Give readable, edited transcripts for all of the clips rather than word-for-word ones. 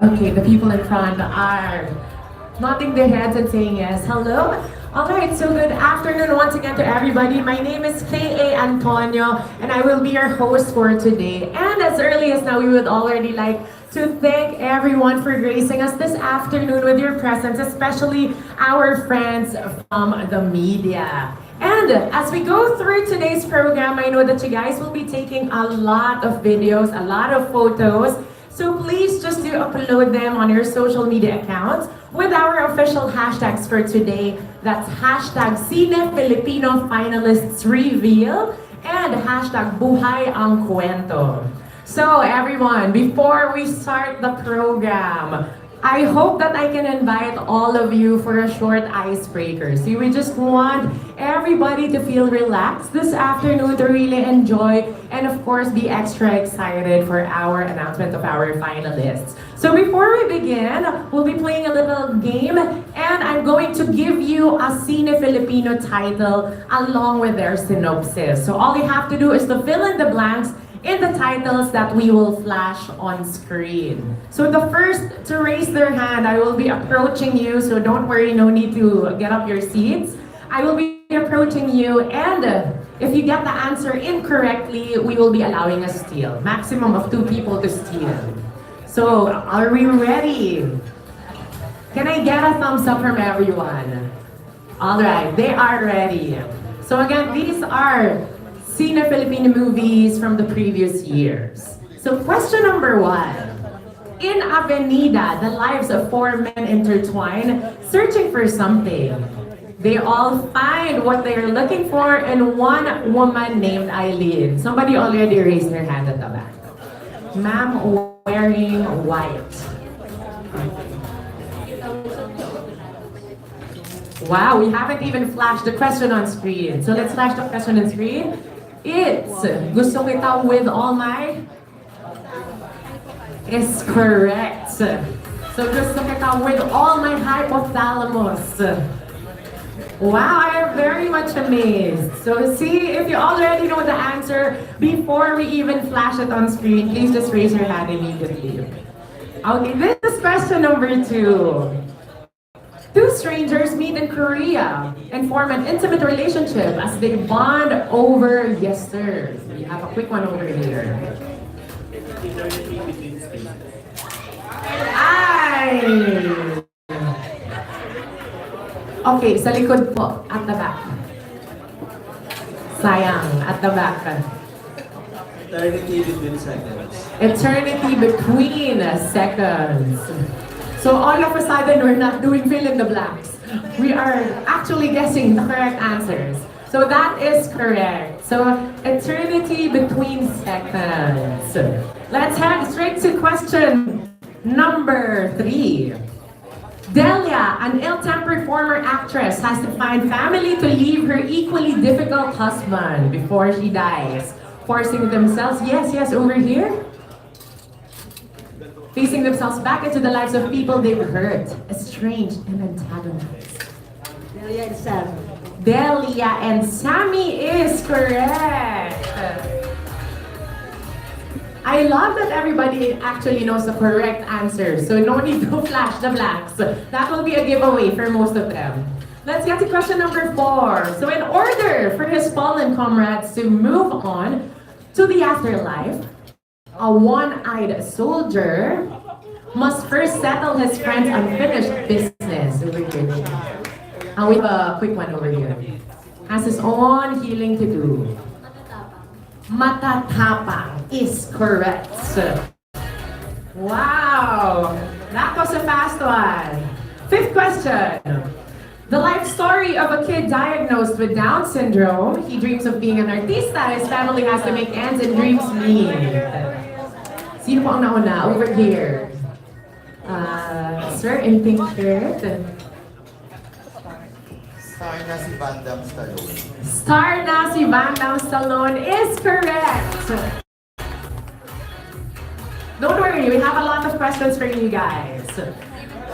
Okay, the people in front are nodding their heads and saying yes. Hello? Alright, so good afternoon once again to everybody. My name is K.A. Antonio and I will be your host for today. And as early as now, we would already like to thank everyone for gracing us this afternoon with your presence, especially our friends from the media. And as we go through today's program, I know that you guys will be taking a lot of videos, a lot of photos. So please just do upload them on your social media accounts with our official hashtags for today. That's hashtag CINEFILIPINO Finalists Reveal and hashtag Buhay ang Kwento. So everyone, before we start the program, I hope that I can invite all of you for a short icebreaker. So we just want everybody to feel relaxed this afternoon, to really enjoy, and of course be extra excited for our announcement of our finalists. So before we begin, we'll be playing a little game, and I'm going to give you a CINEFILIPINO title along with their synopsis. So all you have to do is to fill in the blanks in the titles that we will flash on screen. So the first to raise their hand, I will be approaching you, so don't worry, no need to get up your seats. I will be approaching you, and if you get the answer incorrectly, we will be allowing a steal. Maximum of 2 people to steal. So, are we ready? Can I get a thumbs up from everyone? Alright, they are ready. So again, these are CINEFILIPINO movies from the previous years. So question number 1. In Avenida, the lives of 4 men intertwine, searching for something. They all find what they are looking for in one woman named Eileen. Somebody already raised their hand at the back. Ma'am wearing white. Wow, we haven't even flashed the question on screen. So let's flash the question on screen. It's gusto kita with all my is correct. So gusto kita with all my hypothalamus. Wow, I am very much amazed. So see, if you already know the answer before we even flash it on screen, please just raise your hand immediately. Okay, this is question number 2. 2 strangers meet in Korea and form an intimate relationship as they bond over yesterday. We have a quick one over here. Ay! Okay, sa likod po, at the back. Sayang, at the back. Eternity between seconds. Eternity between seconds. So all of a sudden, we're not doing fill in the blanks. We are actually guessing the correct answers. So that is correct. So eternity between seconds. Let's head straight to question number 3. Delia, an ill-tempered former actress, has to find family to leave her equally difficult husband before she dies, forcing themselves, yes, over here, facing themselves back into the lives of people they've hurt, estranged, and antagonized. Delia and Sammy. Delia and Sammy is correct. I love that everybody actually knows the correct answer, so no need to flash the blanks. That will be a giveaway for most of them. Let's get to question number 4. So in order for his fallen comrades to move on to the afterlife, a one-eyed soldier must first settle his friend's unfinished business. Over here. And we have a quick one over here. Has his own healing to do. Matatapang is correct. Wow! That was a fast one. 5th question. The life story of a kid diagnosed with Down syndrome. He dreams of being an artista. His family has to make ends and dreams meet. Sino po ang nauna? Over here. Sir, in pink shirt. Star na si Van Damme Stallone. Star na si Van Damme Stallone is correct. Don't worry, we have a lot of questions for you guys.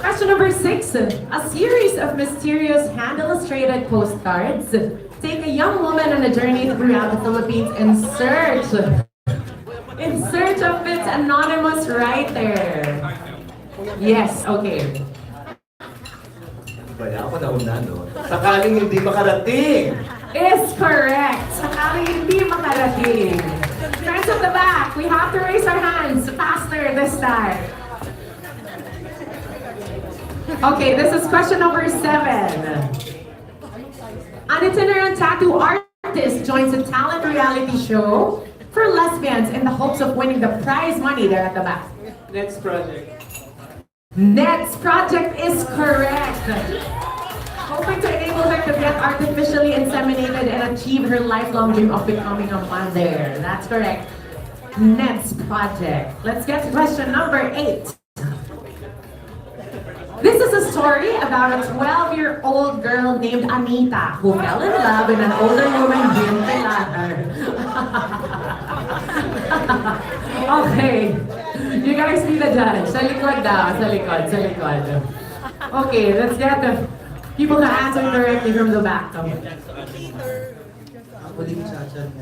Question number 6. A series of mysterious hand-illustrated postcards take a young woman on a journey throughout the Philippines in search of its anonymous writer. Yes, okay. Wala ako nauna, no? Sakaling hindi makarating! Is correct. Sakaling hindi makarating. Friends at the back, we have to raise our hands faster this time. Okay, this is question number 7. An itinerant tattoo artist joins a talent reality show for lesbians in the hopes of winning the prize money there at the back. Next project. Next project is correct. Hoping to enable her to get artificially inseminated and achieve her lifelong dream of becoming a mother. That's correct. Next project. Let's get to question number 8. This is a story about a 12-year-old girl named Anita who fell in love with an older woman named Pilar. Okay. You guys be the judge. Sa likod daw. Sa likod. Sa likod. Okay, let's get the people to answer directly from the back.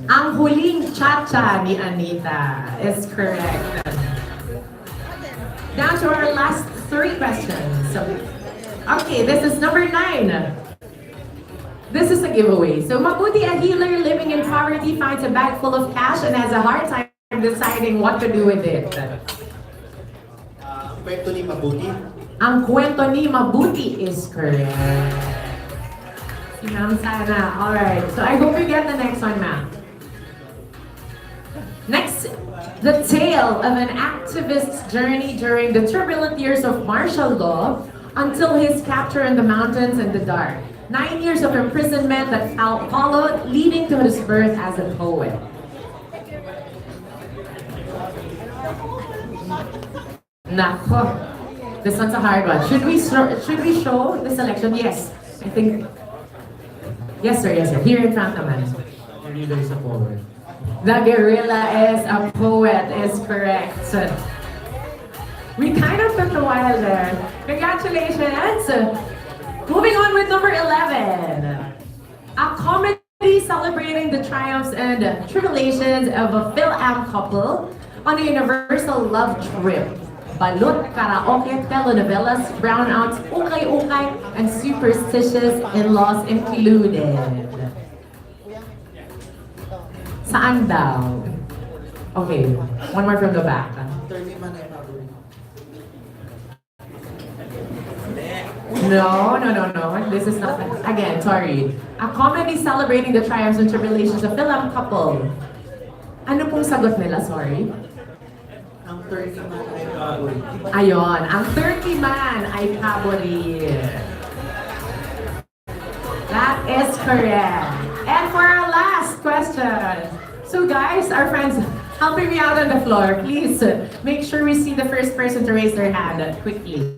Ang huling chacha ni Anita is correct. Down to our last 3 questions. Okay, this is number 9. This is a giveaway. So mabuti a healer living in poverty finds a bag full of cash and has a hard time deciding what to do with it. Kwento ni Mabuti. Ang kwento ni Mabuti is correct. Si Ma'am Sana. Alright, so I hope you get the next one, ma'am. Next, the tale of an activist's journey during the turbulent years of martial law until his capture in the mountains in the dark. 9 years of imprisonment that followed, leading to his birth as a poet. Nako, this one's a hard one. Should we show the selection? Yes, I think. Yes, sir. Yes, sir. Here in front naman. The reader is a poet. The gorilla is a poet is correct. We kind of took a while there. Congratulations. Moving on with number 11. A comedy celebrating the triumphs and tribulations of a Phil-Am couple on a universal love trip. Balot, karaoke, telenovelas, brownouts, ukay-ukay, and superstitious in-laws included. Saan daw? Okay, one more from the back. 30 man ay paborito. No. This is not. Again, sorry. A comedy celebrating the triumphs and tribulations of Phil-Am couple. Ano pong sagot nila? Sorry. Ang 30 man ay paborito. Ayon, ang 30 man ay paborito. That is correct. And for our last question. So guys, our friends, helping me out on the floor, please make sure we see the first person to raise their hand quickly.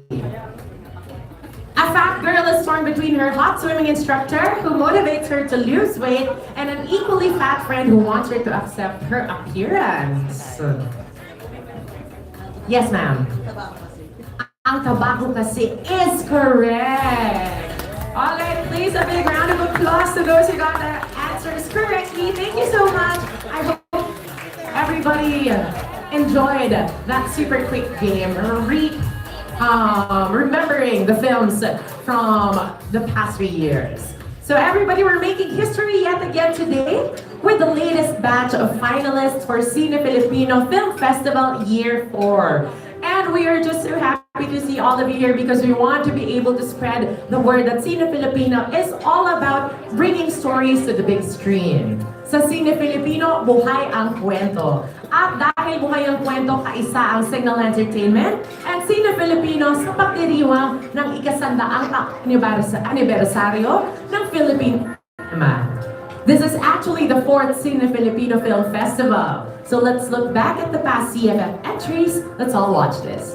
A fat girl is torn between her hot swimming instructor who motivates her to lose weight and an equally fat friend who wants her to accept her appearance. Yes, ma'am. Ang tabako kasi is correct. Alright, please a big round of applause to those who got their answers correctly. Thank you so much. I hope everybody enjoyed that super quick game. Remembering the films from the past 3 years. So everybody, we're making history yet again today with the latest batch of finalists for CINEFILIPINO Film Festival Year 4. And we are just so happy to see all of you here because we want to be able to spread the word that CINEFILIPINO is all about bringing stories to the big screen. Sa CINEFILIPINO, buhay ang kwento. At dahil buhay ang kwento, kaisa ang Signal Entertainment and CINEFILIPINO sa pagdiriwang ng ikasandaang anibersaryo ng Philippine cinema. This is actually the 4th CINEFILIPINO Film Festival. So let's look back at the past CFF entries. Let's all watch this.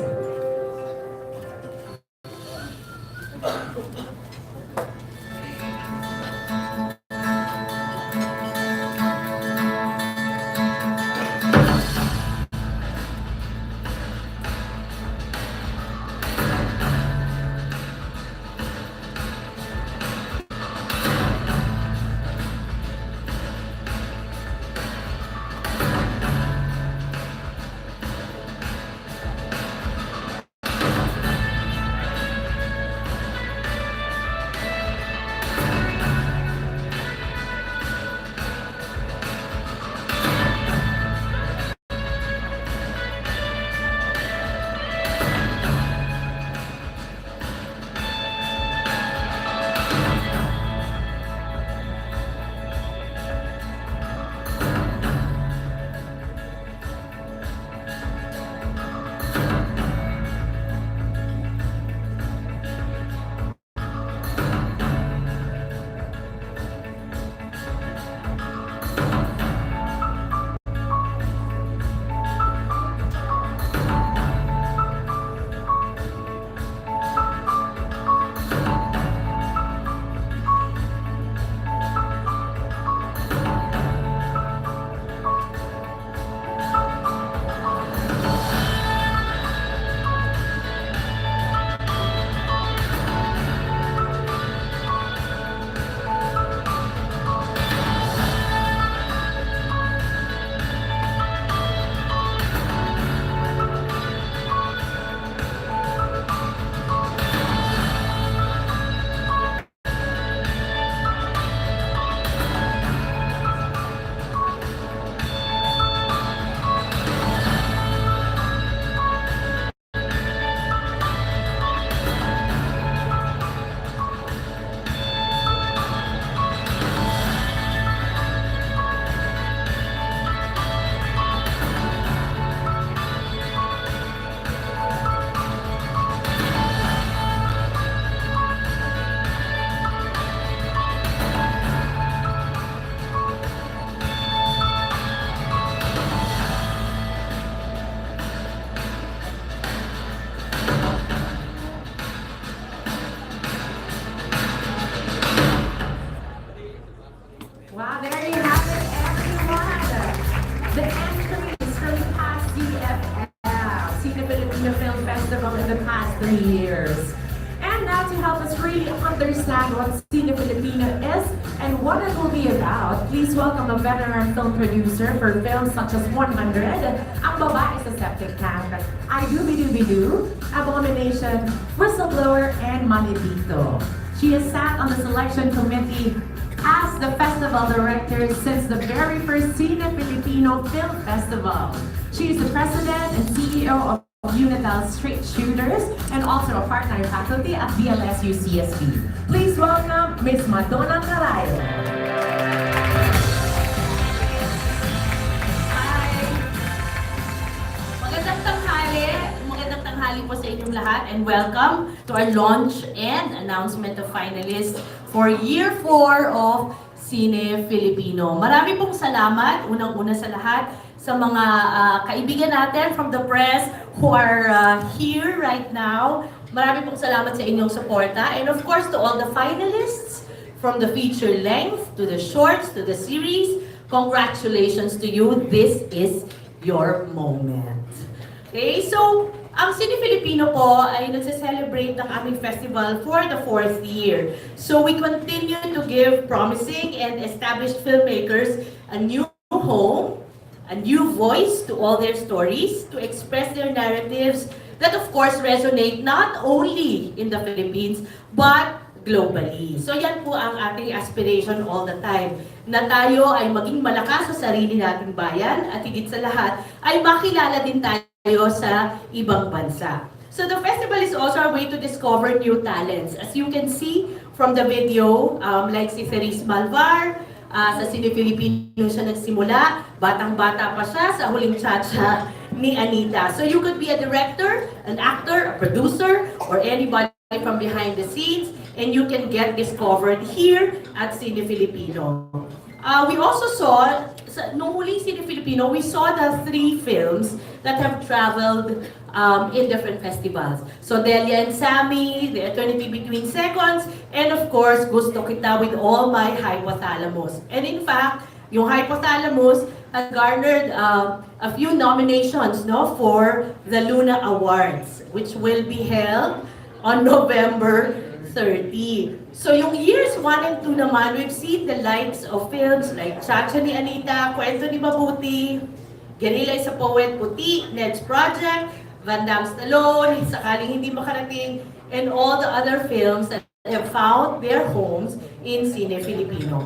Festival in the past 3 years. And now to help us really understand what CINEFILIPINO is and what it will be about, please welcome a veteran film producer for films such as 100, Ang Babae sa Septic Tank, I Doobie-Doobie-Doo, Abomination, Whistleblower, and Malibito. She has sat on the selection committee as the festival director since the very first CINEFILIPINO Film Festival. She is the president and CEO of Unital Straight Shooters and also a part-time faculty at BLSU CSB. Please welcome Ms. Madonna Carayo. Hi! Magandang tanghali po sa inyong lahat and welcome to our launch and announcement of finalists for Year 4 of CINEFILIPINO. Marami pong salamat, unang-una sa lahat, sa mga kaibigan natin from the press who are here right now. Marami pong salamat sa inyong suporta. And of course, to all the finalists, from the feature length, to the shorts, to the series, congratulations to you. This is your moment. Okay, so ang CINEFILIPINO po ay nagse-celebrate ng aming festival for the 4th year. So we continue to give promising and established filmmakers a new home, a new voice to all their stories, to express their narratives that of course resonate not only in the Philippines, but globally. So yan po ang ating aspiration all the time, na tayo ay maging malakas sa sarili nating bayan at higit sa lahat ay makilala din tayo sa ibang bansa. So the festival is also a way to discover new talents. As you can see from the video, like si Therese Malvar, sa CINEFILIPINO siya nagsimula, batang-bata pa siya sa huling tsa-tsa ni Anita. So you could be a director, an actor, a producer, or anybody from behind the scenes, and you can get discovered here at CINEFILIPINO. We also saw, nung huling CINEFILIPINO, we saw the 3 films that have traveled in different festivals. So Delia and Sammy, The Eternity Between Seconds, and of course, Gusto Kita with All My Hypothalamus. And in fact, yung Hypothalamus has garnered a few nominations, no, for the Luna Awards, which will be held on November 30. So yung years 1 and 2 naman, we've seen the likes of films like Chacha ni Anita, Kwento ni Mabuti, Guerrilla is a Poet, Puti, Ned's Project, Van Damme's Stallone, Sakaling Hindi Makarating, and all the other films that have found their homes in CINEFILIPINO.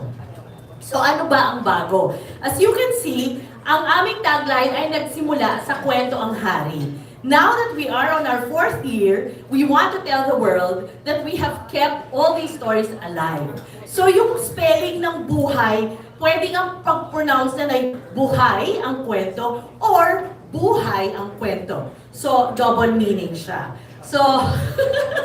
So ano ba ang bago? As you can see, ang aming tagline ay nagsimula sa Kwento ang Hari. Now that we are on our 4th year, we want to tell the world that we have kept all these stories alive. So yung spelling ng buhay, pwedeng ang pag-pronounce na ay buhay ang kwento or buhay ang kwento. So, double meaning siya. So,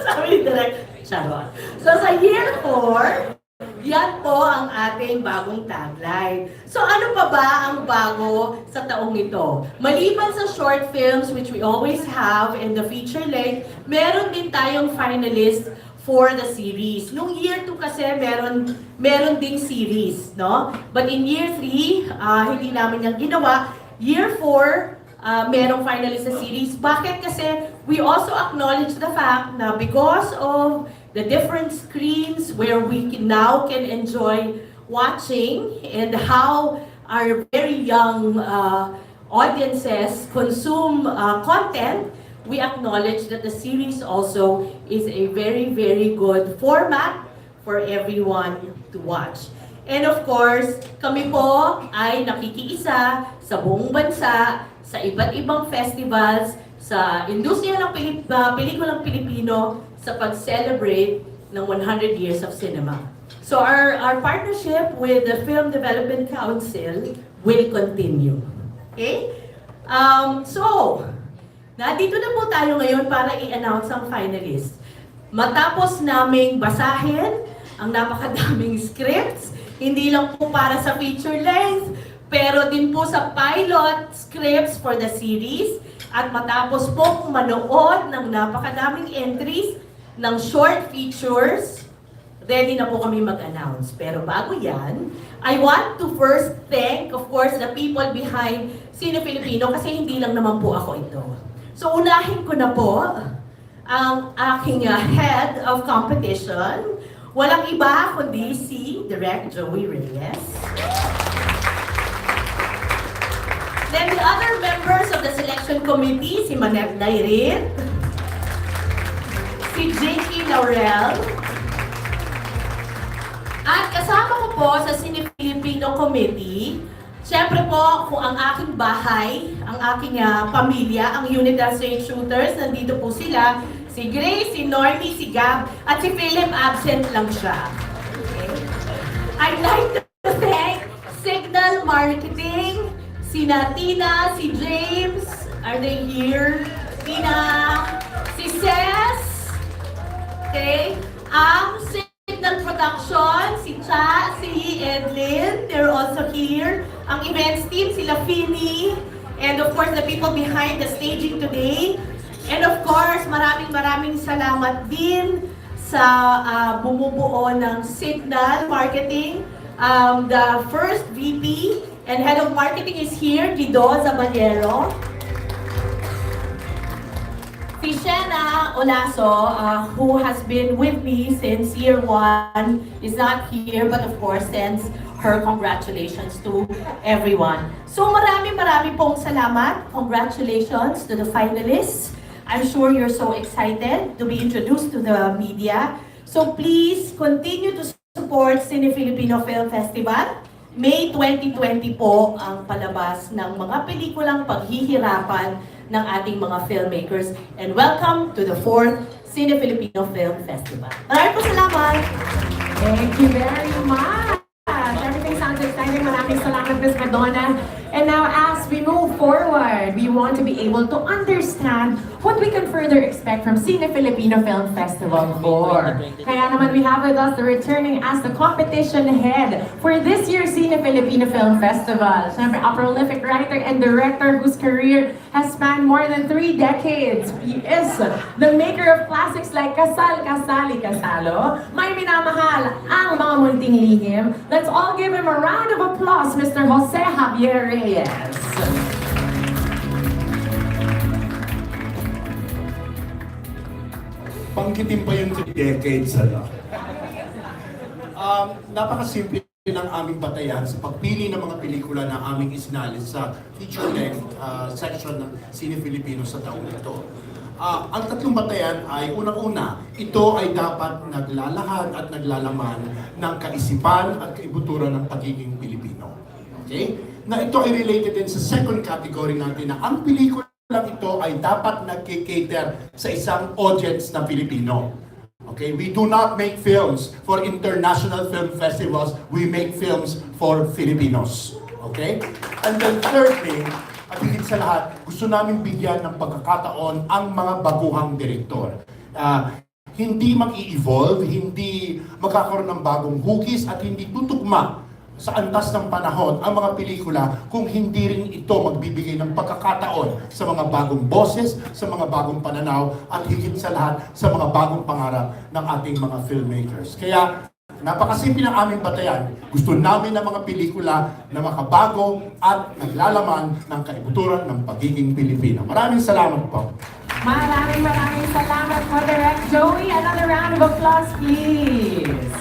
sabi ni Direk, charot. So, sa year 4, yan po ang ating bagong tagline. So, ano pa ba ang bago sa taong ito? Maliban sa short films, which we always have, and the feature length, meron din tayong finalist for the series. Nung year 2 kasi, meron ding series, no? But in year 3, hindi namin yung ginawa. Year 4, merong finalist sa series. Bakit? Kasi we also acknowledge the fact na because of the different screens where we now can enjoy watching and how our very young audiences consume content, we acknowledge that the series also is a very, very good format for everyone to watch. And of course, kami po ay nakikiisa sa buong bansa, sa iba't ibang festivals, sa industriya ng pelikulang Pilipino, sa pag-celebrate ng 100 years of cinema. So our partnership with the Film Development Council will continue. Okay? So, nandito na po tayo ngayon para i-announce ang finalists. Matapos naming basahin ang napakadaming scripts, hindi lang po para sa feature length, pero din po sa pilot scripts for the series, at matapos po manood ng napakadaming entries ng short features, ready na po kami mag-announce. Pero bago yan, I want to first thank, of course, the people behind CINEFILIPINO kasi hindi lang naman po ako ito. So unahin ko na po ang aking head of competition. Walang iba kundi si Direct Joey Reyes. Then the other members of the selection committee, si Manep Nairit, si J.K. Laurel, at kasama ko po sa CINEFILIPINO Committee, siyempre po kung ang aking bahay, ang aking pamilya, ang unit of straight shooters, nandito po sila, si Grace, si Normie, si Gab, at si Philip, absent lang siya. Okay? I'd like to thank Signal Marketing, si Tina, si James, are they here? Tina, si Ces, okay? Ang Signal Production, si Cha, si Edlin, they're also here. Ang events team, sila Fini, and of course the people behind the staging today. And of course, maraming salamat din sa bumubuo ng Signal Marketing. The first VP and Head of Marketing is here, Guido Zaballero. Si Shena Olaso, who has been with me since year 1, is not here, but of course sends her congratulations to everyone. So marami pong salamat. Congratulations to the finalists. I'm sure you're so excited to be introduced to the media. So please continue to support CINEFILIPINO Film Festival. May 2020 po ang palabas ng mga pelikulang paghihirapan ng ating mga filmmakers. And welcome to the 4th CINEFILIPINO Film Festival. Maraming po salamat! Thank you very much! Everything sounds exciting. Maraming salamat, Ms. Madonna. And now, as we move forward, we want to be able to understand what we can further expect from CINEFILIPINO Film Festival 4. Kaya naman we have with us the returning as the competition head for this year's CINEFILIPINO Film Festival. Siyempre, a prolific writer and director whose career has spanned more than 3 decades. He is the maker of classics like Kasal, Kasali, Kasalo, May Minamahal, Ang Mga Munting Lihim. Let's all give him a round of applause, Mr. Jose Javier Reyes. Pangkitin pa yung 3 decades, napakasimple ng aming batayan sa pagpili ng mga pelikula na aming isinalis sa feature length section ng CINEFILIPINO sa taong ito. Ang tatlong batayan ay unang-una, ito ay dapat naglalahad at naglalaman ng kaisipan at kaibuturan ng pagiging Pilipino. Okay? Na ito ay related din sa second category natin na ang pelikula ito ay dapat nagkikater sa isang audience na Pilipino. Okay? We do not make films for international film festivals. We make films for Filipinos. Okay? And then thirdly, at higit sa lahat, gusto namin bigyan ng pagkakataon ang mga baguhang direktor. Hindi mag-i-evolve, hindi magkakaroon ng bagong hugis at hindi tutugma sa antas ng panahon ang mga pelikula kung hindi rin ito magbibigay ng pagkakataon sa mga bagong boses, sa mga bagong pananaw at higit sa lahat sa mga bagong pangarap ng ating mga filmmakers. Kaya napakasimple ng aming batayan. Gusto namin ng mga pelikula na makabago at naglalaman ng kaibuturan ng pagiging Pilipino. Maraming salamat po. Maraming salamat po, Direct Joey. Another round of applause, please.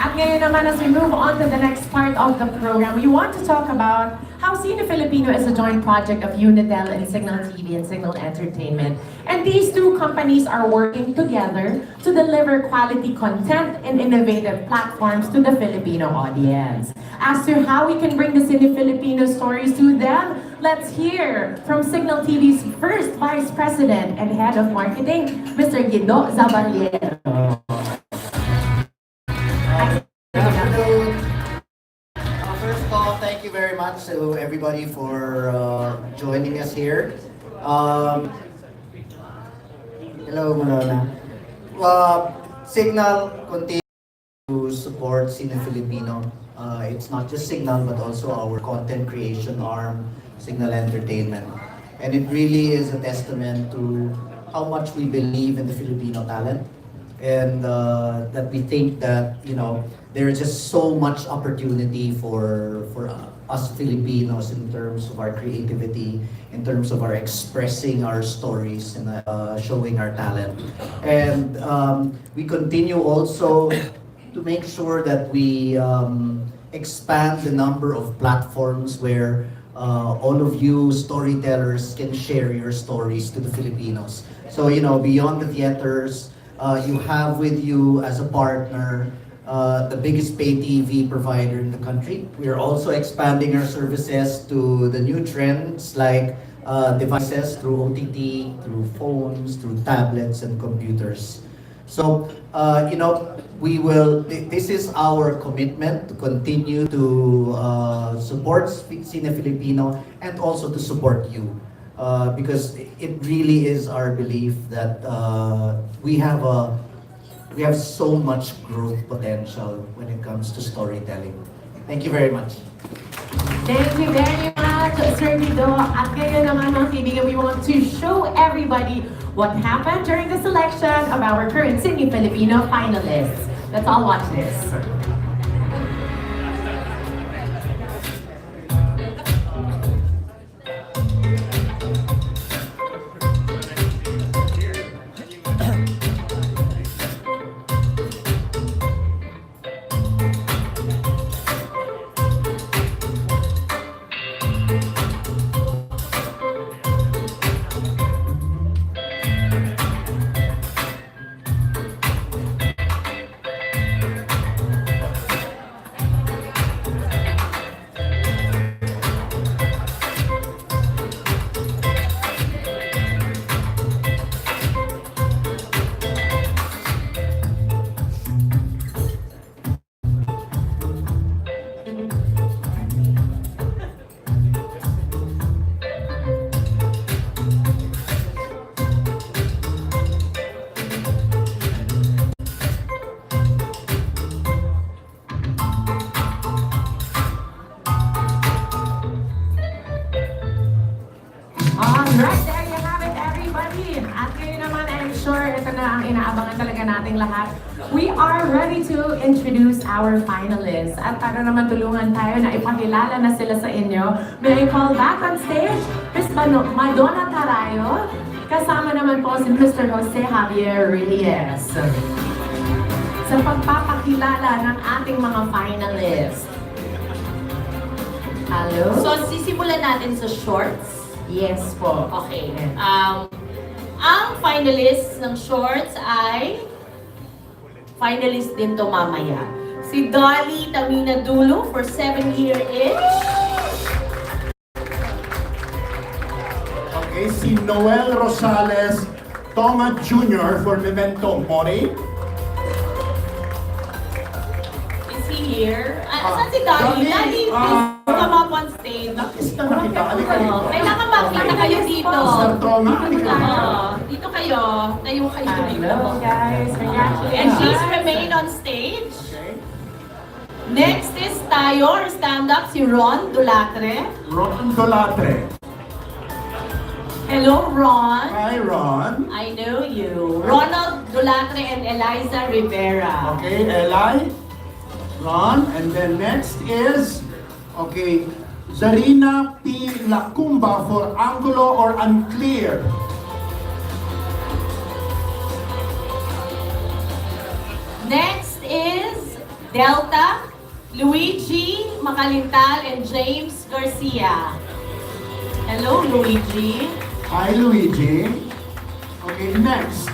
At ngayon naman, as we move on to the next part of the program, we want to talk about how CINEFILIPINO is a joint project of Unitel and Signal TV and Signal Entertainment. And these two companies are working together to deliver quality content and innovative platforms to the Filipino audience. As to how we can bring the CINEFILIPINO stories to them, let's hear from Signal TV's first Vice President and Head of Marketing, Mr. Guido Zaballero. First of all, thank you very much to everybody for joining us here. Hello, Marona. Signal continues to support CINEFILIPINO. It's not just Signal, but also our content creation arm, Signal Entertainment. And it really is a testament to how much we believe in the Filipino talent. And that we think that, you know, there is just so much opportunity for us Filipinos in terms of our creativity, in terms of our expressing our stories and showing our talent. And we continue also to make sure that we expand the number of platforms where all of you storytellers can share your stories to the Filipinos. So, you know, beyond the theaters, you have with you as a partner the biggest pay TV provider in the country. We are also expanding our services to the new trends like devices through OTT, through phones, through tablets and computers. So, you know, this is our commitment to continue to support CINEFILIPINO and also to support you. Because it really is our belief that we have so much growth potential when it comes to storytelling. Thank you very much. Thank you very much, Sir Guido. At ngayon naman, mga kaibigan, we want to show everybody what happened during the selection of our current CINEFILIPINO finalists. Let's all watch this. Alright, there you have it, everybody. At ngayon naman, I'm sure ito na ang inaabangan talaga nating lahat. We are ready to introduce our finalists. At para naman tulungan tayo na ipakilala na sila sa inyo, may I call back on stage Miss Madonna Tarayo. Kasama naman po si Mr. Jose Javier Reyes. Sa pagpapakilala ng ating mga finalists. Hello? So, sisimulan natin sa shorts. Yes po. Okay. Ang finalists ng shorts ay finalist din to mamaya. Si Dolly Tamina Dulo for 7-year itch. Okay, si Noel Rosales Toma Jr. for Memento Mori. Is he here? Saan si Dolly? Dolly, please come up on stage. Nakis na nakita. Halika dito. Kailangan makita kayo dito. Sir Toma, halika dito. Dito kayo. Tayo kayo dito. Hello guys, congratulations. And please remain on stage. Okay. Next is tayo, our stand-up, si Ron Dulatre. Ron Dolatre. Hello, Ron. Hi, Ron. I know you. Ronald Dulatre and Eliza Rivera. Okay, Eli. Ron. And then next is, okay, Zarina P. Lacumba for Angulo or Unclear. Next is Delta, Luigi Macalintal, and James Garcia. Hello, Luigi. Hi, Luigi. Okay, next.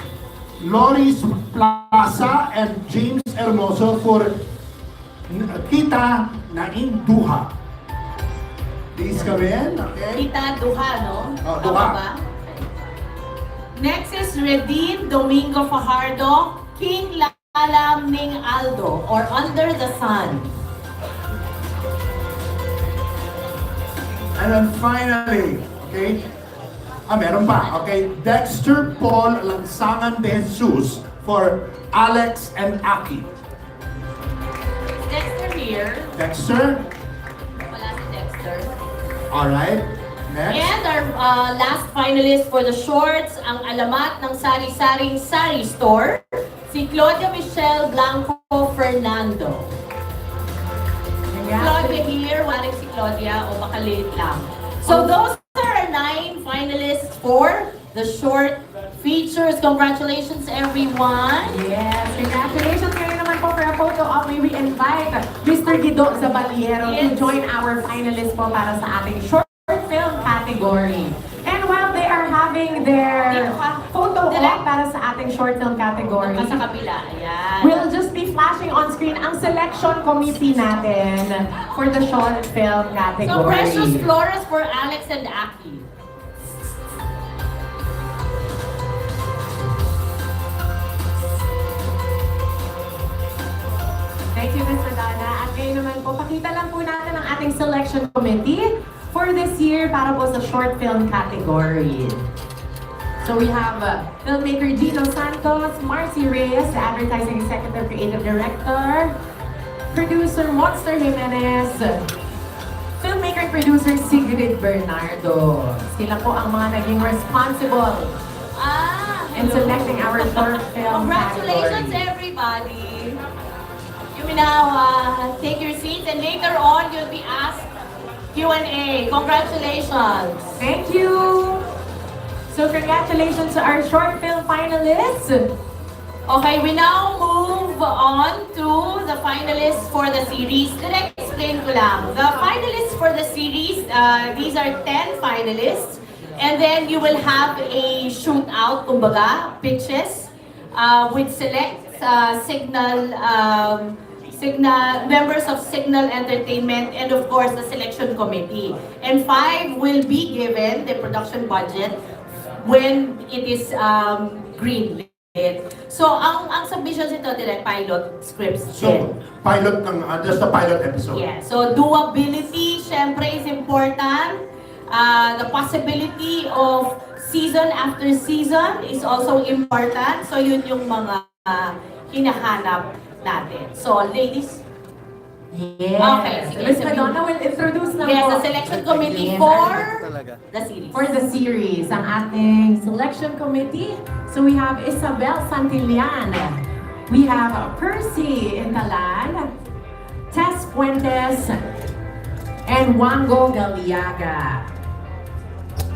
Loris Plaza and James Hermoso for Kita na Induha. Please come in, okay? Kita Duha, no? Oh, Tama Duha. ba? Next is Redin Domingo Fajardo, King Lalam Ning Aldo, or Under the Sun. And then finally, okay? Meron pa. Okay, Dexter Paul Lansangan de Jesus for Alex and Aki. Is Dexter here? Dexter, Wala si Dexter. alright. Next. And our last finalist for the shorts, ang alamat ng Sari-Saring Sari Store, si Claudia Michelle Blanco Fernando. Congratulations, Claudia here, waring si Claudia, o baka late lang. So those are our 9 finalists for the short features. Congratulations, everyone. Yes, congratulations ngayon naman po for a photo op. May we invite Mr. Guido Zabaliero to Yes. join our finalists po para sa ating short film category. And while they are having their photo op para sa ating short film category, Sa kabila, ayan. we'll just be flashing on screen ang selection committee natin for the short film category. So precious flores for Alex and Aki. Thank you, Ms. Madonna. At ngayon naman po, pakita lang po natin ang ating selection committee for this year para po sa short film category. So we have filmmaker Gino Santos, Marcy Reyes, the advertising executive creative director, producer Monster Jimenez, filmmaker and producer Sigrid Bernardo. Sila po ang mga naging responsible in selecting our short film Congratulations, category. everybody. You may now take your seats, and later on you'll be asked Q&A. Congratulations. Thank you! So congratulations to our short film finalists! Okay, we now move on to the finalists for the series. Direct explain ko lang. The finalists for the series, these are 10 finalists. And then you will have a shootout, kumbaga, pitches, with select members of Signal Entertainment, and of course the selection committee. And 5 will be given the production budget when it is greenlit. So ang submissions ito, direct pilot scripts. So, pilot ng, just a pilot episode. Yeah. So doability, syempre, is important. The possibility of season after season is also important. So yun yung mga hinahanap natin. So ladies, Yes! Okay, sige, Ms. sabihin. Madonna will introduce na yes, po. the selection committee Yes, for the series. For the series, ang ating selection committee. So we have Isabel Santillan, we have Percy Intalan, Tess Fuentes, and Wango Galiaga.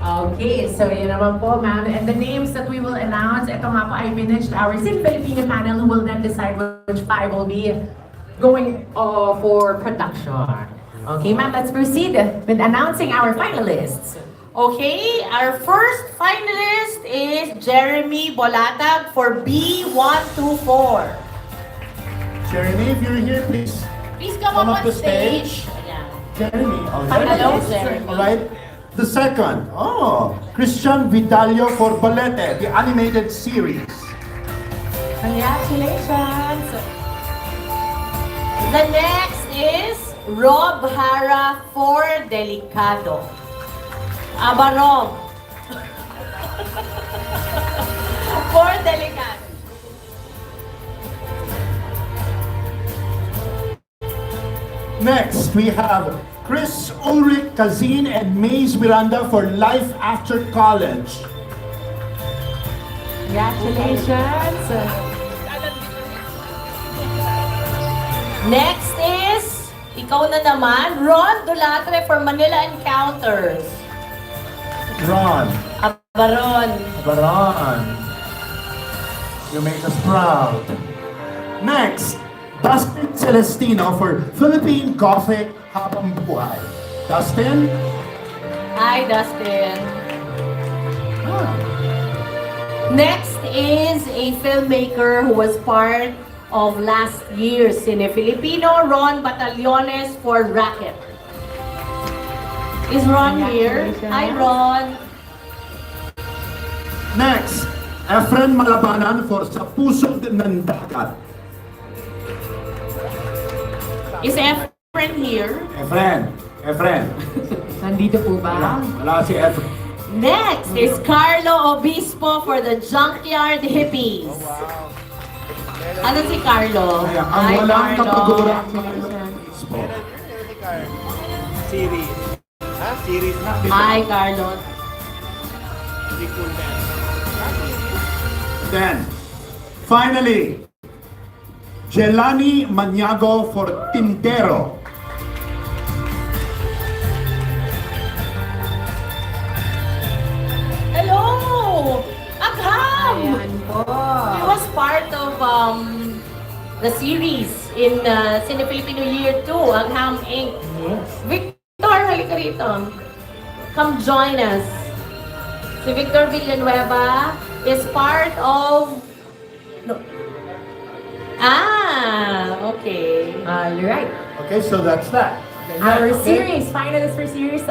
Okay, so yun naman po, ma'am. And the names that we will announce, ito nga po ay finished our CINEFILIPINO panel who will then decide which 5 will be going for production. Okay, ma'am, let's proceed with announcing our finalists. Okay, our first finalist is Jeremy Bolatag for B124. Jeremy, if you're here, please. Please come Come up up on the stage. Ayan. Jeremy, all Hello, right. Jeremy. All right. The second, Christian Vidalio for Balete, the animated series. Congratulations! The next is Rob Hara for Delicado. Aba, Rob. For Delicado. Next, we have Chris Ulrich Kazin and Maze Miranda for Life After College. Congratulations! Next is, ikaw na naman, Ron Dulatre for Manila Encounters. Ron, Aba, Ron. Baran, you make us proud. Next, Dustin Celestino for Philippine Gothic Habang Buhay. Dustin? Hi, Dustin. Ah, Next is a filmmaker who was part of last year's CINEFILIPINO, Ron Batallones for Racket. Is Ron here? Hi, Ron. Next, Efren Malabanan for Sa Pusod ng Dagat. Is Efren here? Efren. Nandito po ba? Wala si Efren. Next is Carlo Obispo for the Junkyard Hippies. Ano si Carlo? Kaya ang Hi, walang Carlo. kapagura. Series. Ha? Series na. Hi, Carlo. Then, finally, Jelani Maniago for Tintero. was part of the series in CINEFILIPINO Year 2, ang Ham Inc. Victor, halika rito. Come join us. Si Victor Villanueva is part of... No. Okay. You're right. Okay, so that's that. Okay, Our next, okay? series, finalist for series.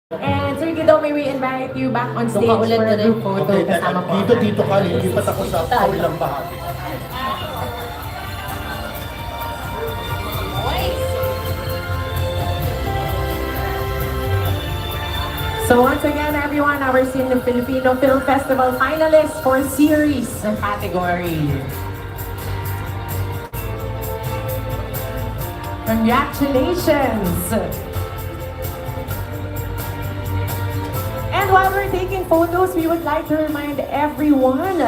And Sir Guido, may we invite you back on stage Doon ka ulit for a na group rin. photo Okay, kasama po. dito ka, lilipat ako sa kabilang bahagi. So once again, everyone, our Filipino Film Festival finalists for series category. Congratulations! And while we're taking photos, we would like to remind everyone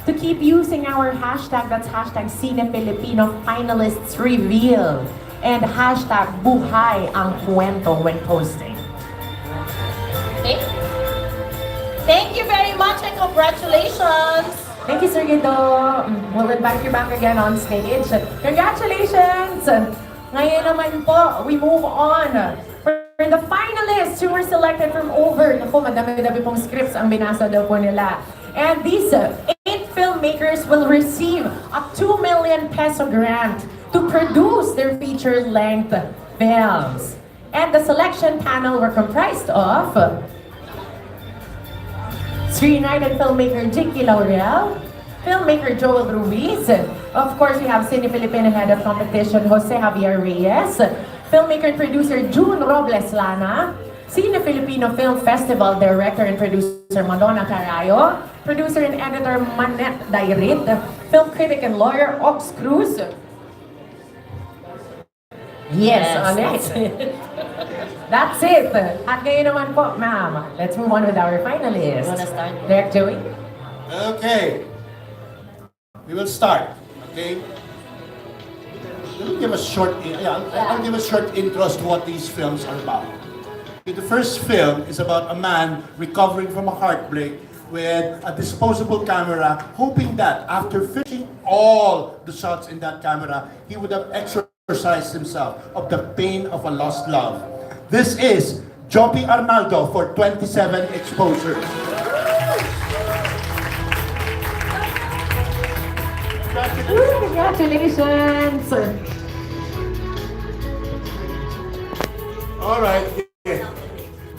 to keep using our hashtag, that's hashtag CineFilipino Finalists Reveal, and hashtag Buhay ang Kwento when posting. Okay. Thank you very much and congratulations! Thank you, Sir Guido. We'll invite you back again on stage. Congratulations! Ngayon naman po, we move on. For the finalists who were selected from over, naku, madami-dami pong scripts ang binasa daw po nila. And these 8 filmmakers will receive a 2 million peso grant to produce their feature-length films. And the selection panel were comprised of screenwriter and filmmaker Jicky Laurel, filmmaker Joel Ruiz, of course we have CineFilipino Head of Competition Jose Javier Reyes, filmmaker and producer June Robles Lana, CineFilipino Film Festival Director and Producer Madonna Carayo, producer and editor Manette Dairit, film critic and lawyer Ox Cruz. Yes, Yes, Annette. That's it. At ngayon naman po, ma'am, let's move on with our finalists. You wanna start? Direct Joey? Okay. We will start. Okay. Let me give a short. I'll give a short intro as to what these films are about. Okay, the first film is about a man recovering from a heartbreak with a disposable camera, hoping that after finishing all the shots in that camera, he would have exorcised himself of the pain of a lost love. This is Joppy Arnaldo for 27 exposures. Congratulations! All right.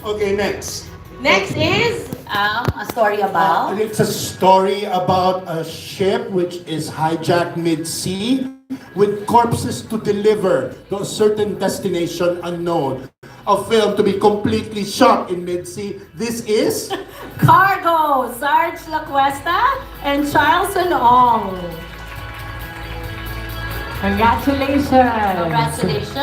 Okay, next. Next is a story about... It's a story about a ship which is hijacked mid-sea with corpses to deliver to a certain destination unknown. A film to be completely shot in mid-sea. This is... Cargo, Sarge Lacuesta and Charleston Ong. Congratulations! Congratulations.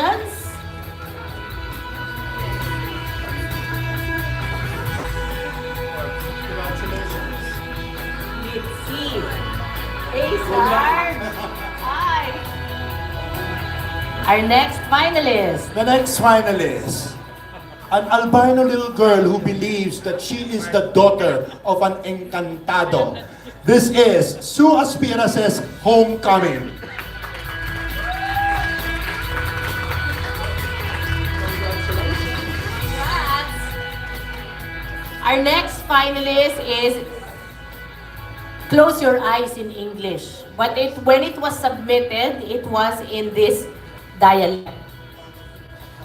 Let's see. Hey, Sarge. Hi. Our next finalist. The next finalist. An albino little girl who believes that she is the daughter of an encantado. This is Sue Aspiras's Homecoming. Our next finalist is Close Your Eyes in English. But when it was submitted, it was in this dialect.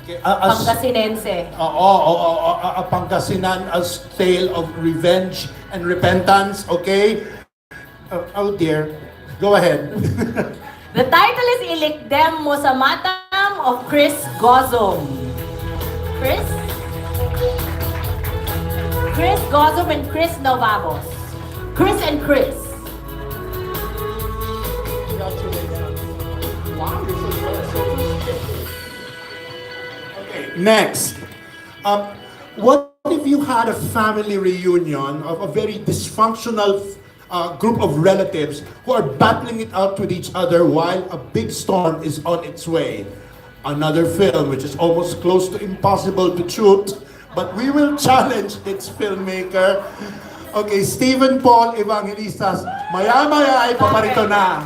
Okay, Pangasinense. a Pangasinan as tale of revenge and repentance, okay? Oh dear. Go ahead. The title is Ilikdem Mo sa Matam of Chris Gozom. Chris? Chris Gozom and Chris Novavos. Chris and Chris. Okay, next. What if you had a family reunion of a very dysfunctional group of relatives who are battling it out with each other while a big storm is on its way? Another film which is almost close to impossible to shoot, but we will challenge its filmmaker. Okay, Stephen Paul Evangelistas. Maya-maya ay paparito na.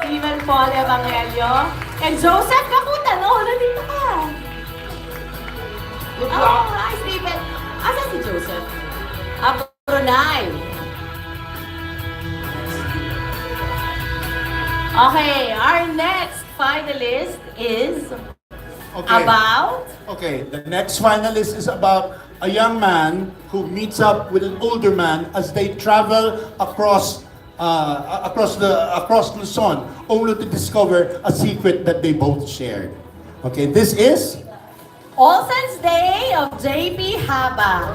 Stephen Paul Evangelio. And Joseph Kakuta, no? Nandito ka. Oh, hi, Stephen. Asan si Joseph? Brunei. Okay, our next finalist is about... Okay, the next finalist is about a young man who meets up with an older man as they travel across Luzon, only to discover a secret that they both shared. Okay, this is All Saints Day of JP Haba.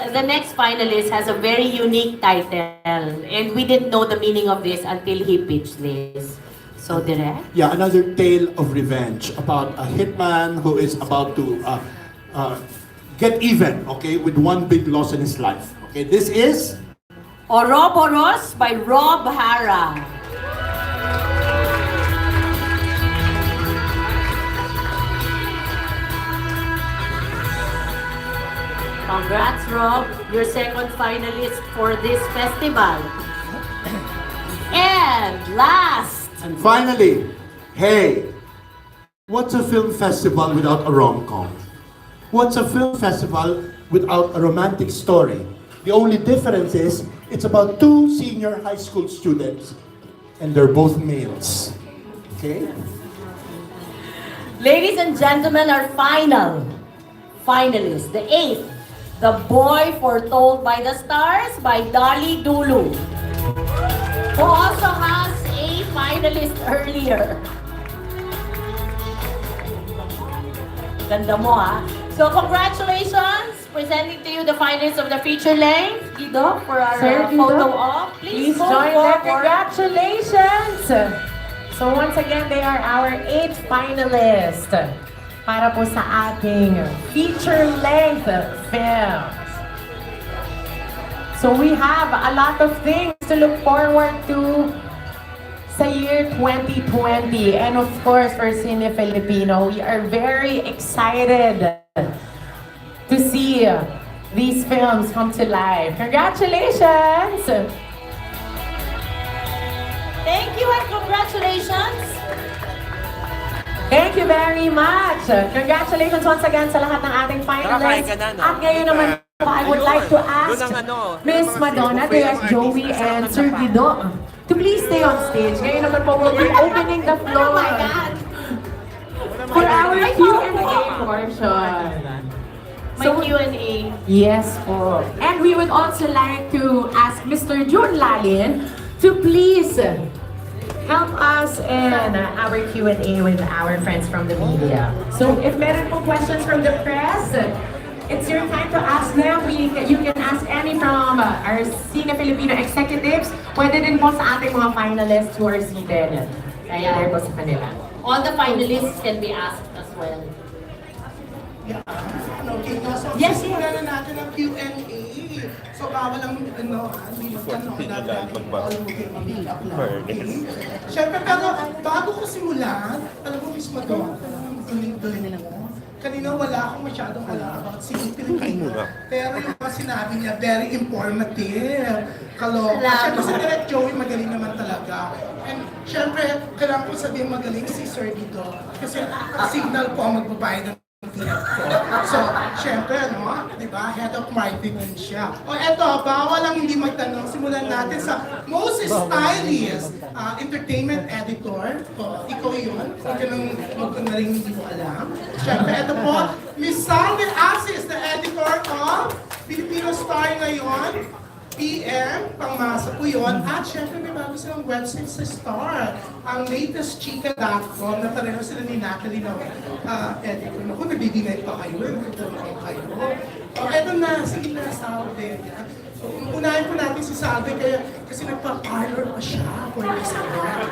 The next finalist has a very unique title, and we didn't know the meaning of this until he pitched this. So direct. yeah another tale of revenge about a hitman who is about to get even, okay, with one big loss in his life. Okay, this is Ouroboros by Rob Hara. Congrats, Rob. Your second finalist for this festival. And last, And finally, hey, what's a film festival without a rom-com? What's a film festival without a romantic story? The only difference is it's about two senior high school students and they're both males. Okay? ladies and gentlemen, our finalist, the eighth, The Boy Foretold by the Stars by Dolly Dulu, who also has a finalist earlier. Ganda mo, ha? So, congratulations! Presenting to you the finalists of the feature length. Guido, for our Sir Guido, photo op. Please move join them. forward. Congratulations! So once again, they are our 8th finalists para po sa ating feature-length films. So we have a lot of things to look forward to sa year 2020. And of course, for CINEFILIPINO, we are very excited to see these films come to life. Congratulations! Thank you and congratulations! Thank you very much! Congratulations once again sa lahat ng ating Nakakain finalists. ka na, no? At ngayon naman po, I would like to ask Doon ang ano, Miss Madonna, Direk Joey, and Sir Guido to please stay on stage. Ngayon naman po, we'll be opening the floor for our Q&A portion. May Q&A. Yes po. And we would also like to ask Mr. Jun Lalin to please help us in our Q&A with our friends from the media. So if meron po questions from the press, it's your time to ask them. You can ask any from our CINEFILIPINO executives. Pwede din po sa ating mga finalists who are seated. Kaya there po sa kanila. All the finalists can be asked as well. Okay, no, so Yes, simulan na natin ang Q&A. So bawal ang hindi Siyempre, pero bago ko simulan, alam mo, Miss Madonna, galing mo. Kanina wala akong masyadong alam about CINEFILIPINO. Pero yung mga sinabi niya, very informative. Kaloka. Siyempre si Direk Joey magaling naman talaga. And siyempre, kailangan ko sabihin magaling si Sir Guido. Kasi signal po ang magbabayad ng tiyak ko. So, siyempre, di ba? Head of marketing siya. O eto, bawal ang hindi magtanong. Simulan natin sa most stylish entertainment editor. O, ikaw yun. Huwag ka nang magkanaring hindi mo alam. Siyempre, eto po, Miss Salve Asis, the editor of Filipino Star ngayon. PM, pangmasa po yun. At syempre may bago silang website sa Star. Ang latest chika.com na pareho sila ni Natalie na editor. Naku, nagdi-deny pa kayo. Nagdi-deny kayo. O, eto na. Sige na, Salve. So, unahin po natin si Salve kasi nagpa-parlor pa siya for this year.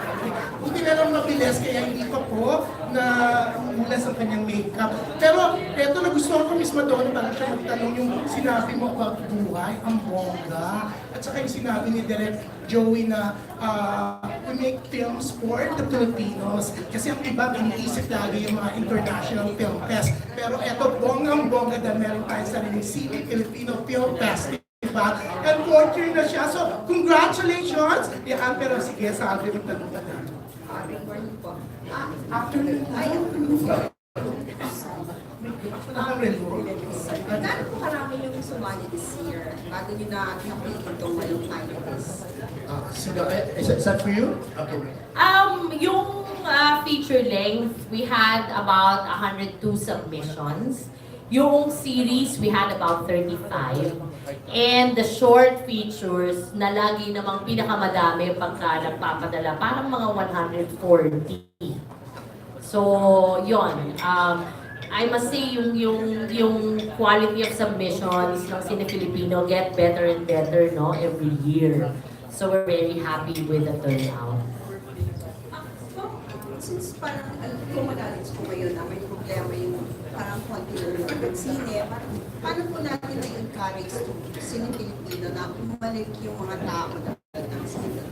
Buti na lang mabilis kaya hindi pa po na umulas ang kanyang makeup. Pero eto nagustuhan ko, Miss Madonna, parang siya magtanong yung sinabi mo about buhay, ang bongga. At saka yung sinabi ni Direk Joey, na we make films for the Filipinos. Kasi ang iba, iniisip lagi yung mga international film fest. Pero eto, bonggang-bongga dahil meron tayong sariling Cine Filipino Film Festival. And 4th year na siya. So, congratulations! Yan, pero sige, sabi mo talaga na. Afternoon. Gaano po karami yung sumali this year bago nyo na napili itong walong finalists? Is that for you? Okay. Yung feature length, we had about 102 submissions. Yung series, we had about 35. And the short features na lagi namang pinakamadami pagka nagpapadala, parang mga 140. So, yon. I must say yung quality of submissions ng CINEFILIPINO get better and better, no, every year. So we're very happy with the turnout. Since parang kumagalit po kayo na may problema yung parang konti ng pagsine, paano po natin na-encourage Cine Filipino na bumalik yung mga tao ng sine?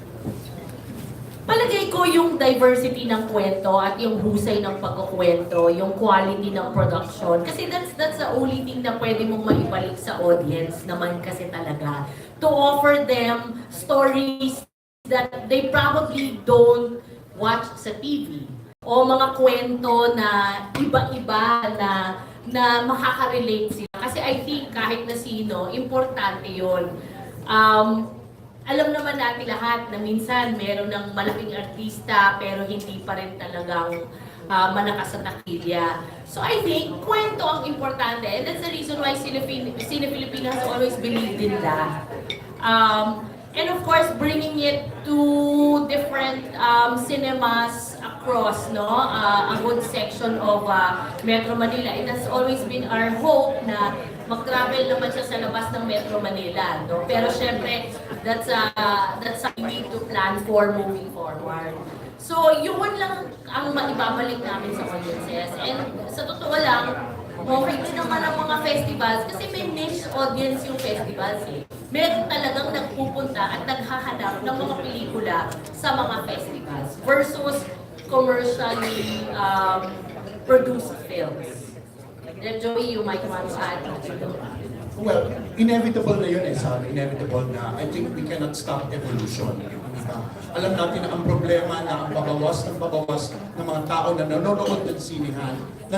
Palagay ko yung diversity ng kwento at yung husay ng pagkukwento, yung quality ng production. Kasi that's the only thing na pwede mong maibalik sa audience naman kasi talaga. To offer them stories that they probably don't watch sa TV. O mga kwento na iba-iba na makaka-relate sila. Kasi I think kahit na sino, importante yun. Alam naman natin lahat na minsan meron ng malaking artista pero hindi pa rin talagang malakas sa takilya. So I think kwento ang importante, and that's the reason why CINEFILIPINO has always believed in that. And of course, bringing it to different cinemas across, no, a good section of Metro Manila. It has always been our hope na mag-travel naman siya sa labas ng Metro Manila, no? Pero syempre, that's something we need to plan for moving forward. So, yun lang ang maibabalik namin sa audiences. And sa totoo lang, okay din naman ang mga festivals kasi may niche audience yung festivals eh. Meron talagang nagpupunta at naghahanap ng mga pelikula sa mga festivals versus commercially produced films. Joey, you might want to add. Well, inevitable na yun sabi. Inevitable na I think we cannot stop evolution. Alam natin na ang problema na ang babawas ng mga tao na nanonood ng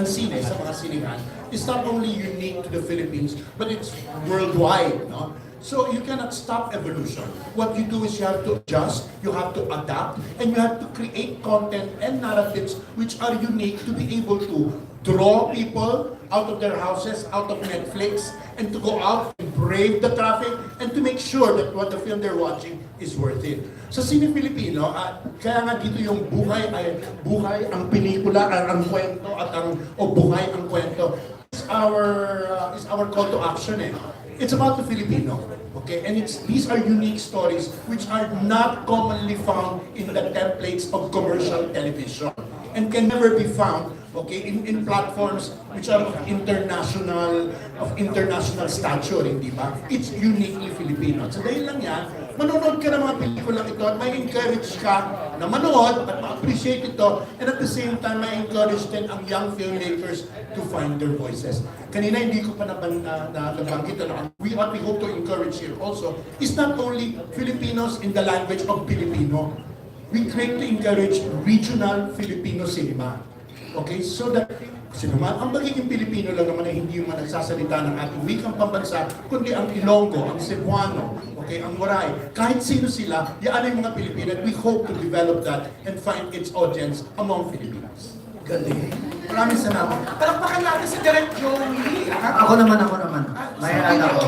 sine sa mga sinehan is not only unique to the Philippines, but it's worldwide. No? So you cannot stop evolution. What you do is you have to adjust, you have to adapt, and you have to create content and narratives which are unique to be able to draw people out of their houses, out of Netflix, and to go out and brave the traffic and to make sure that what the film they're watching is worth it. Sa Cine Filipino, kaya nga dito yung buhay ang pelikula, ang kwento at buhay ang kwento is our call to action eh. It's about the Filipino, okay? And these are unique stories which are not commonly found in the templates of commercial television and can never be found, okay, in platforms which are of international stature, hindi ba? It's uniquely Filipino. So dahil lang yan, manonood ka ng mga pelikulang ito at may encourage ka na manood at ma-appreciate ito, and at the same time, may encourage din ang young filmmakers to find their voices. Kanina hindi ko pa nabanggit na what we hope to encourage here also is not only Filipinos in the language of Filipino. We try to encourage regional Filipino cinema. Okay, so that ang magiging Pilipino lang naman ay hindi yung nagsasalita ng ating wikang pambansa, kundi ang Ilonggo, ang Cebuano, okay, ang Waray. Kahit sino sila, yan ay mga Pilipino, and we hope to develop that and find its audience among Filipinos. Galing. Maraming salamat. Palakpakan natin si Direk Joey. Ako naman. May ako.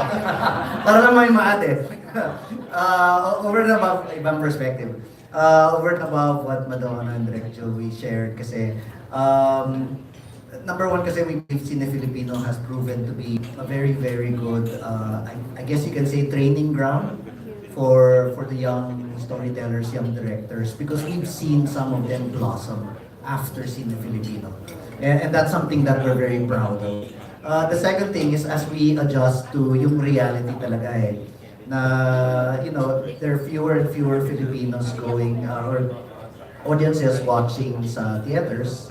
Para lang may maate. Over and above, ibang perspective. Over and above what Madonna and Direk Joey shared kasi number one kasi we believe CINEFILIPINO has proven to be a very, very good, I guess you can say training ground for the young storytellers, young directors, because we've seen some of them blossom after CINEFILIPINO. And that's something that we're very proud of. The second thing is as we adjust to yung reality talaga na, you know, there are fewer and fewer Filipinos going, or audiences watching sa theaters.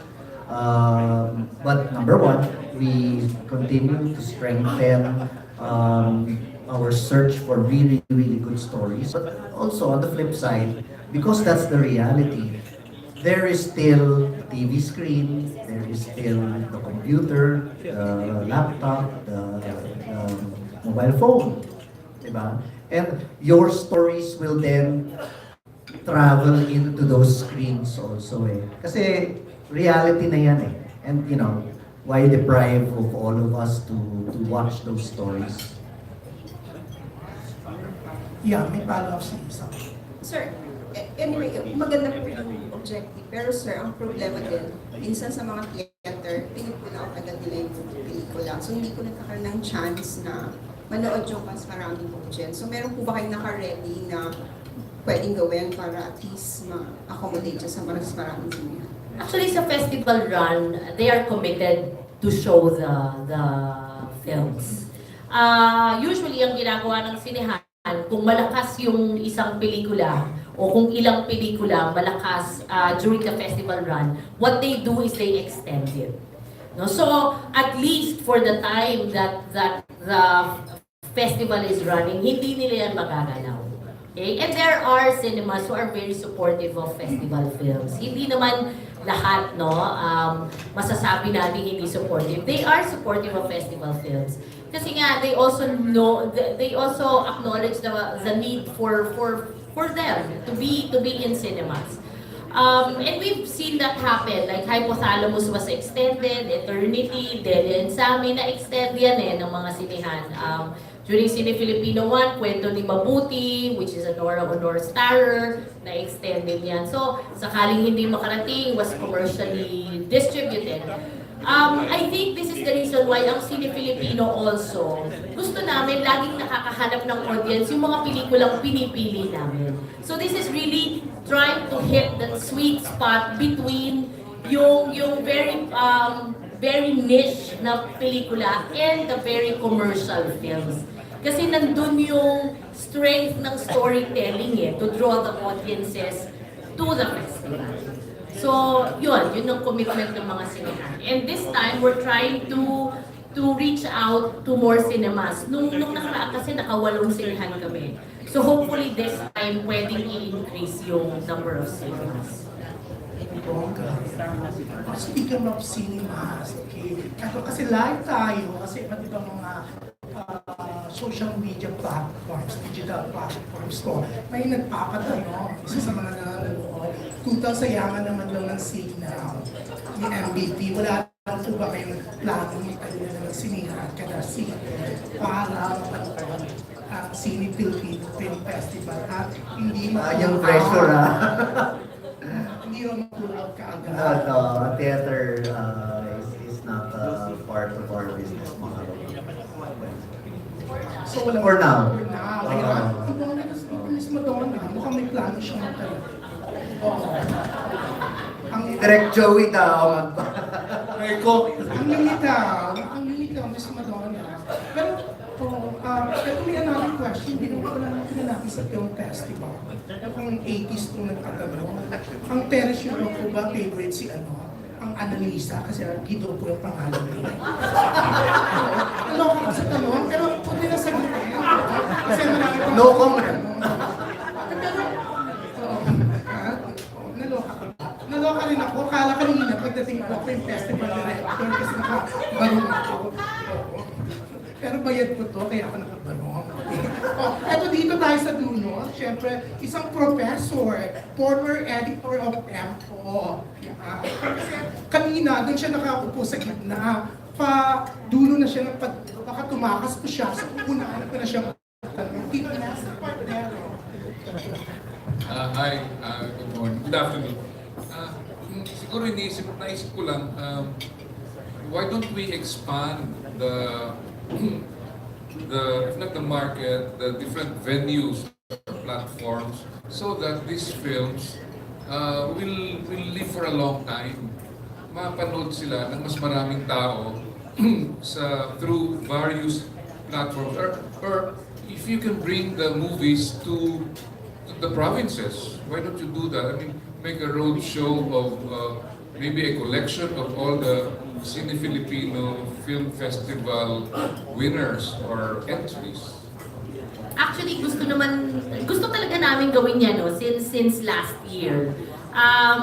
But number one, we continue to strengthen our search for really, really good stories. But also on the flip side, because that's the reality, there is still TV screen, there is still the computer, the laptop, the mobile phone, diba? And your stories will then travel into those screens also eh. Kasi reality na yan eh. And you know, why deprive of all of us to watch those stories? Yeah, may follow-up sa isa. Sir, anyway, maganda po yung objective. Pero sir, ang problema din, minsan sa mga theater, pinipuna agad nila yung pelikula. So hindi ko nagkakaroon ng chance na manood yung mas maraming audience. So meron po ba kayong naka-ready na pwedeng gawin para at least ma-accommodate siya sa maraming sinihan? Actually, sa festival run, they are committed to show the films. Usually, ang ginagawa ng sinehan, kung malakas yung isang pelikula o kung ilang pelikula malakas during the festival run, what they do is they extend it. No? So, at least for the time that the festival is running, hindi nila yan magagalaw. Okay? And there are cinemas who are very supportive of festival films. Hindi naman lahat, no, masasabi natin hindi supportive. They are supportive of festival films. Kasi nga, they also know, they also acknowledge the need for them to be in cinemas. And we've seen that happen. Like Hypothalamus was extended, Eternity, Delia and Sammy, na-extend yan ng mga sinihan. During CINEFILIPINO 1, Kwento ni Mabuti, which is a Nora Honor starrer, na-extended yan. So, sakaling hindi makarating, was commercially distributed. I think this is the reason why ang CINEFILIPINO also, gusto namin laging nakakahanap ng audience yung mga pelikulang pinipili namin. So this is really trying to hit that sweet spot between yung very niche na pelikula and the very commercial films. Kasi nandun yung strength ng storytelling to draw the audiences to the festival. So, yun ang commitment ng mga sinehan. And this time, we're trying to reach out to more cinemas. Nung nakaraan kasi nakawalong sinehan kami. So hopefully this time, pwedeng i-increase yung number of cinemas. Speaking of cinemas, okay, kasi live tayo, kasi iba't ibang mga social media platforms, digital platforms ko, may nagpapatayo, isa sa mga nanonood, total sayangan naman lang ng signal, yung MVP, wala lang po ba kayong plano itayo na ng sinihan kada city para mapanood ang CINEFILIPINO Film Festival at hindi Yung pressure hindi mo matulog ka agad. No, theater is not part of our business model. So wala For now. For now. Kaya, mismo doon, mukhang may plano siya magtayo. Direct Joey daw. Ang lilitaw, mismo doon. Pero, pero may another question, hindi ko lang natin sa film festival. Kung 80s itong nagtatanong, ang parachute ko ba favorite si ang Annalisa, kasi Guido po yung pangalan nila. Ano ko sa tanong, pero pwede na sagutin. Kasi marami pang... No comment. Naloka rin ako. Kala kanina pagdating ko yung festival director kasi nakabarong ako. Pero bayad ko to, kaya ako nakabarong. Eto dito tayo sa dulo. Siyempre, isang professor, former editor of Tempo. Kasi kanina, doon siya nakaupo sa gitna. Dulo na siya, baka tumakas po siya. So, unahan ko na siya. Dito na sa partner. Hi, good morning. Good afternoon. Siguro naisip ko lang, why don't we expand if not the market, the different venues, platforms, so that these films will live for a long time. Mapanood sila ng mas maraming tao through various platforms or if you can bring the movies to the provinces, why don't you do that? I mean, make a road show of maybe a collection of all the CINEFILIPINO Film Festival winners or entries. Actually, gusto talaga namin gawin yan, no, since last year.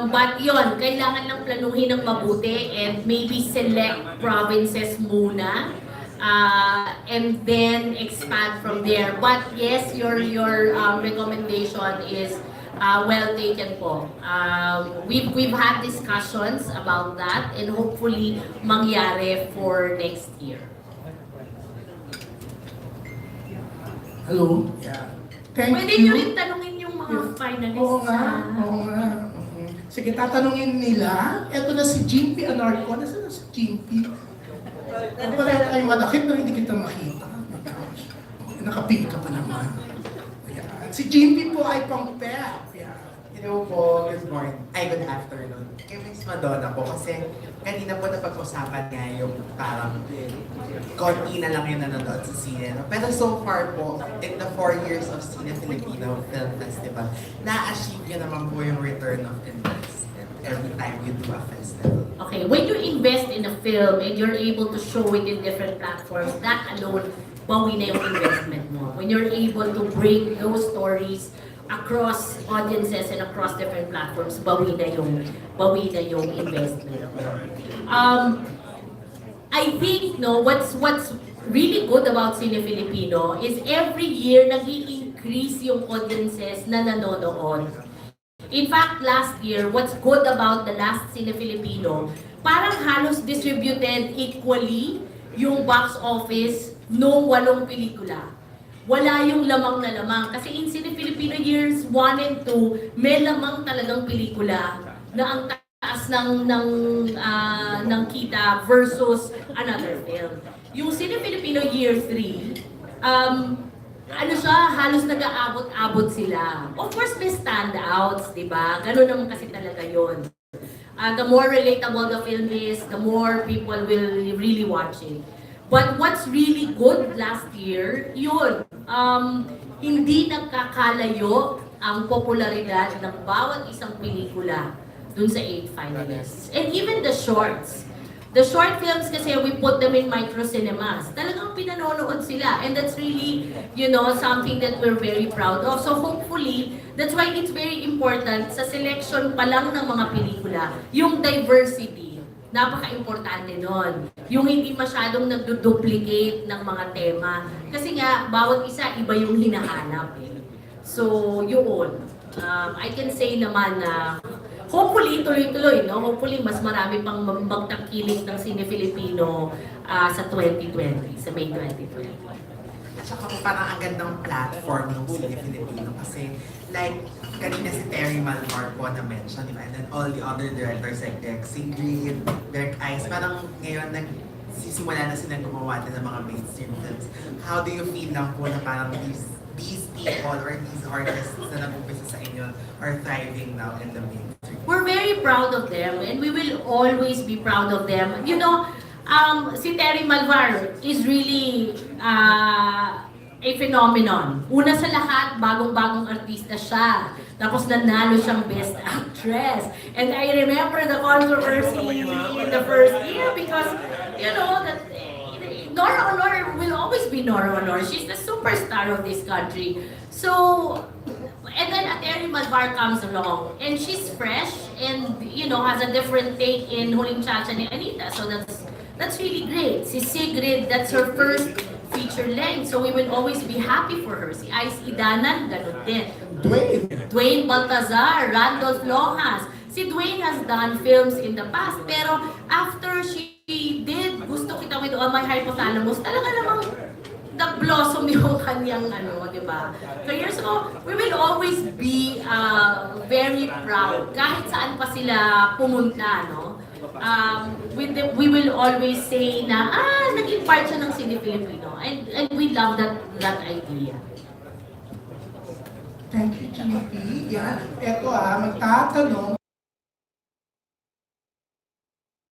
But yon, kailangan lang planuhin ng mabuti and maybe select provinces muna. And then expand from there. But yes, your recommendation is well taken po. We've had discussions about that and hopefully mangyari for next year. Hello? Yeah. Thank Pwede you. nyo rin tanungin yung mga finalists. Oo nga, oo nga. Sige, tatanungin nila. Ito na si Jimpy Anarco. Nasaan na si Jimpy? Wala tayong madakit na hindi kita makita. Nakapili ka pa naman. Ayan. Si Jimpy po ay pang-pep. Hello po, good morning. Ay, good afternoon. Kay Miss Madonna po, kasi kanina po napag-usapan nga yung parang konti na lang yung nanonood sa sine. No? Pero so far po, in the 4 years of CINEFILIPINO Film Festival, na-achieve nyo naman po yung return of investment every time you do a festival. Okay, when you invest in a film and you're able to show it in different platforms, that alone, bawi na yung investment mo. When you're able to bring those stories across audiences and across different platforms, bawi na yung investment. I think what's really good about CINEFILIPINO is every year nag-i-increase yung audiences na nanonood. In fact, last year, what's good about the last CINEFILIPINO, parang halos distributed equally yung box office nung 8 pelikula. Wala yung lamang na lamang. Kasi in CINEFILIPINO years 1 and 2, may lamang talagang pelikula na ang taas ng kita versus another film. Yung CINEFILIPINO year 3, halos nag-aabot-abot sila. Of course, may standouts, di ba? Ganun naman kasi talaga yun. The more relatable the film is, the more people will really watch it. But what's really good last year, yun, hindi nagkakalayo ang popularidad ng bawat isang pelikula dun sa 8 finalists. And even the shorts. The short films kasi we put them in micro cinemas. Talagang pinanonood sila. And that's really, something that we're very proud of. So hopefully, that's why it's very important sa selection pa lang ng mga pelikula, yung diversity. Napaka-importante nun. Yung hindi masyadong nagduduplicate ng mga tema. Kasi nga, bawat isa, iba yung hinahanap. So, yun. I can say naman na hopefully, tuloy-tuloy, no? Hopefully, mas marami pang magtangkilik ng CINEFILIPINO sa 2020, sa May 2020. At saka po parang ang gandang platform ng CINEFILIPINO kasi like kanina si Terry Malvar po na-mention, diba? And then all the other directors like Sigrid, Dirk Ice, parang ngayon nagsisimula na sila gumawa din ng mga mainstream films. How do you feel lang po na parang these people or these artists na nag-umpisa sa inyo are thriving now in the mainstream? We're very proud of them and we will always be proud of them. Si Terry Malvar is really a phenomenon. Una sa lahat, bagong-bagong artista siya. Tapos nanalo siyang Best Actress. And I remember the controversy in the first year because, that Nora Honor will always be Nora Honor. She's the superstar of this country. So, and then Terry Malvar comes along and she's fresh and, has a different take in Huling Chacha ni Anita. So that's really great. Si Sigrid, that's her first feature length. So we will always be happy for her. Si Ice Idanan, ganun din. Dwayne Baltazar, Randolph Longhas. Si Dwayne has done films in the past, pero after she did Gusto Kita with All My Hypothalamus, talaga namang nag-blossom yung kanyang di ba? So we will always be very proud. Kahit saan pa sila pumunta, no? We will always say na, naging part siya ng CINEFILIPINO. And we love that idea. Thank you, GP. Yan. Ito magtatanong.